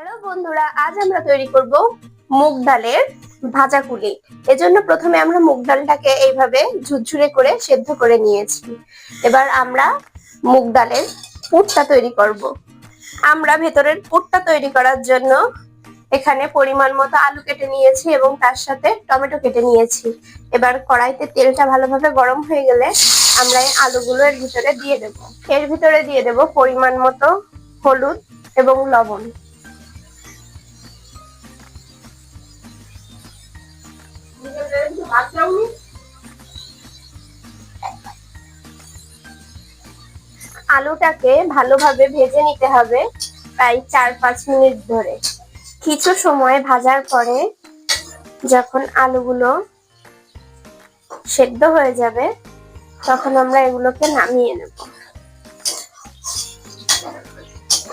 Hello বন্ধুরা, আজ আমরা তৈরি করব মুগ ডালের ভাজা কুলি। এজন্য প্রথমে আমরা মুগ ডালটাকে এইভাবে ঝুরঝুরে করে সেদ্ধ করে নিয়েছি। এবার আমরা মুগ ডালের পুরটা তৈরি করব। আমরা ভেতরের পুরটা তৈরি করার জন্য এখানে পরিমাণ মতো আলু কেটে নিয়েছি এবং তার সাথে টমেটো কেটে নিয়েছি। এবার কড়াইতে তেলটা ভালোভাবে গরম হয়ে গেলে আমরা এই আলুগুলো এর ভিতরে দিয়ে দেব। এর ভিতরে দিয়ে দেব পরিমাণ মতো হলুদ এবং লবণ। আলুটাকে ভালোভাবে ভেজে নিতে হবে প্রায় 4-5 মিনিট ধরে। কিছু সময় ভাজার পরে যখন আলুগুলো সেদ্ধ হয়ে যাবে তখন আমরা এগুলোকে নামিয়ে নেব।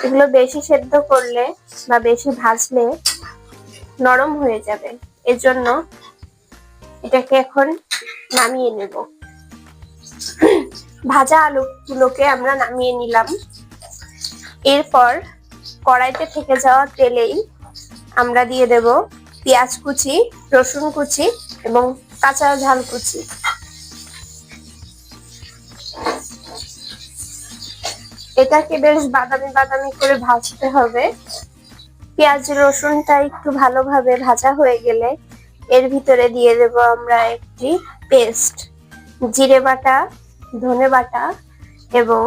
এগুলো বেশি সেদ্ধ করলে বা বেশি ভাজলে নরম হয়ে যাবে, এজন্য এটাকে এখন নামিয়ে নেব। ভাজা আলুগুলোকে আমরা নামিয়ে নিলাম। এরপর কড়াইতে থেকে যাওয়া তেলেই আমরা দিয়ে দেব পেঁয়াজ কুচি, রসুন কুচি এবং কাঁচা ঝাল কুচি। এটাকে বেশ বাদামি বাদামি করে ভাজতে হবে। পেঁয়াজ রসুনটা একটু ভালোভাবে ভাজা হয়ে গেলে এর ভিতরে দিয়ে দেব আমরা একটি পেস্ট, জিরে বাটা, ধনে বাটা এবং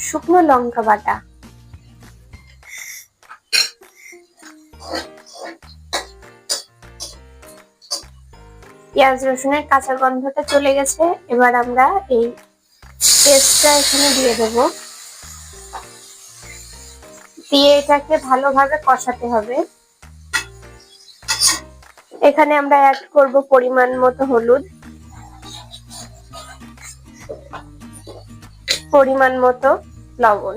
শুকনো লঙ্কা বাটা। পেঁয়াজ রসুনের কাঁচা গন্ধটা চলে গেছে, এবার আমরা এই পেস্টটা এখানে দিয়ে দেব। দিয়ে এটাকে ভালোভাবে কষাতে হবে। এখানে আমরা অ্যাড করব পরিমাণ মতো হলুদ, পরিমাণ মতো লবণ।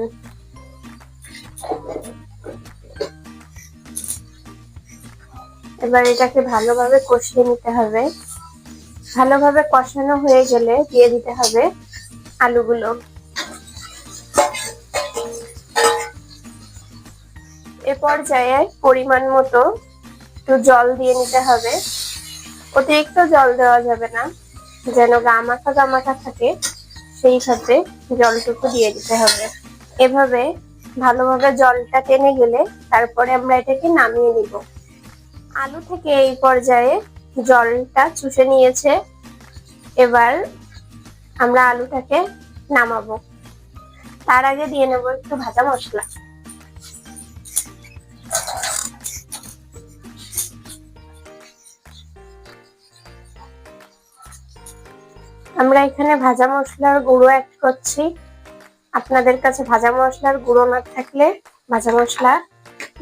এবার এটাকে ভালোভাবে কষিয়ে নিতে হবে। ভালোভাবে কষানো হয়ে গেলে দিয়ে দিতে হবে আলুগুলো। এ পর্যায়ে পরিমাণ মতো একটু জল দিয়ে নিতে হবে। অতিরিক্ত জল দেওয়া যাবে না, যেন গামাখা গামাখা থাকে, সেই সাথে জলটুকু দিয়ে দিতে হবে। এভাবে ভালোভাবে জলটা টেনে গেলে তারপরে আমরা এটাকে নামিয়ে নিব। আলু থেকে এই পর্যায়ে জলটা চুষে নিয়েছে। এবার আমরা আলুটাকে নামাবো। তার আগে দিয়ে নেব একটু ভাজা মশলা। আমরা এখানে ভাজা মশলার গুঁড়ো অ্যাড করছি। আপনাদের কাছে ভাজা মশলার গুঁড়ো না থাকলে ভাজা মশলা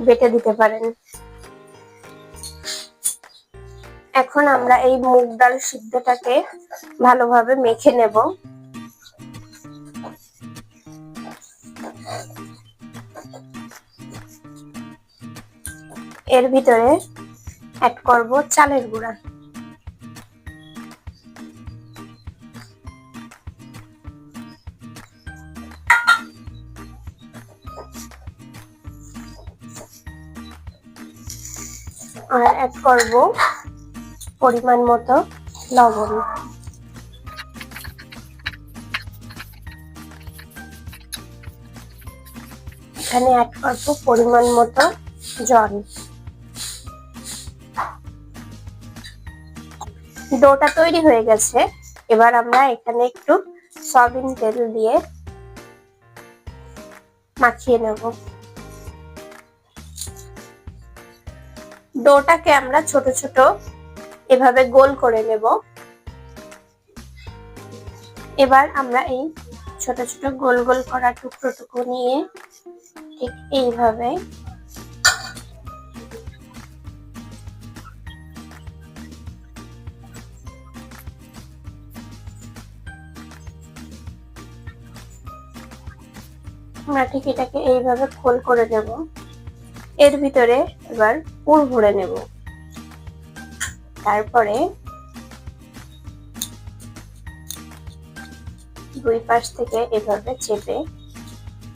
বেটে দিতে পারেন। এখন আমরা এই মুগ ডাল সিদ্ধটাকে ভালোভাবে মেখে নেব। এর ভিতরে অ্যাড করব চালের গুঁড়া। আর অ্যাড করব পরিমাণ মতো লবণ। এখানে অ্যাড করব পরিমাণ মতো জল। ডোটা তৈরি হয়ে গেছে। এবার আমরা এখানে একটু সয়াবিন তেল দিয়ে মাখিয়ে নেব। ডোটাকে আমরা ছোট ছোট এভাবে গোল করে নেব। এবার আমরা এই ছোট ছোট গোল গোল করা টুকরো নিয়ে ঠিক এইভাবে আমরা ঠিক এটাকে এইভাবে গোল করে নেব। এর ভিতরে এবার পুর ভরে নেব। তারপরে দুই পাশ থেকে এভাবে চেপে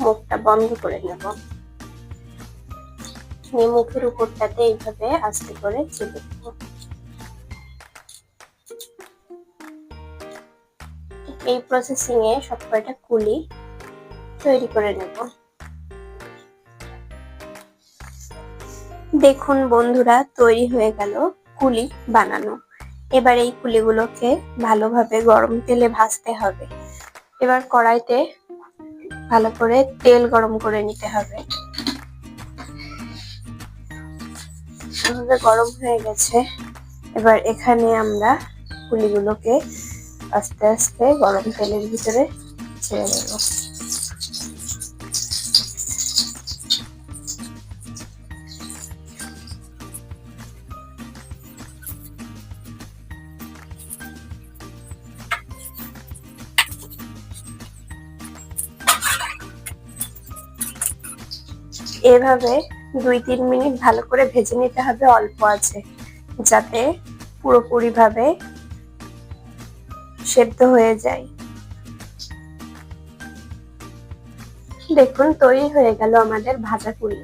মুখটা বন্ধ করে নেব। নিয়ে মুখের উপরটাতে এইভাবে আস্তে করে চেপে দেবো। এই প্রসেসিং এ সবকটা কুলি তৈরি করে নেব। দেখুন বন্ধুরা, তৈরি হয়ে গেল কুলি বানানো। এবার এই কুলিগুলোকে ভালোভাবে গরম তেলে ভাজতে হবে। এবার কড়াইতে ভালো করে তেল গরম করে নিতে হবে। গরম হয়ে গেছে। এবার এখানে আমরা কুলিগুলোকে আস্তে আস্তে গরম তেলের ভিতরে ছেড়ে দেব। এভাবে 2-3 মিনিট ভালো করে ভেজে নিতে হবে অল্প আছে, যাতে পুরোপুরি ভাবে সেদ্ধ হয়ে যায়। দেখুন তৈরি হয়ে গেল আমাদের ভাজা কুলি।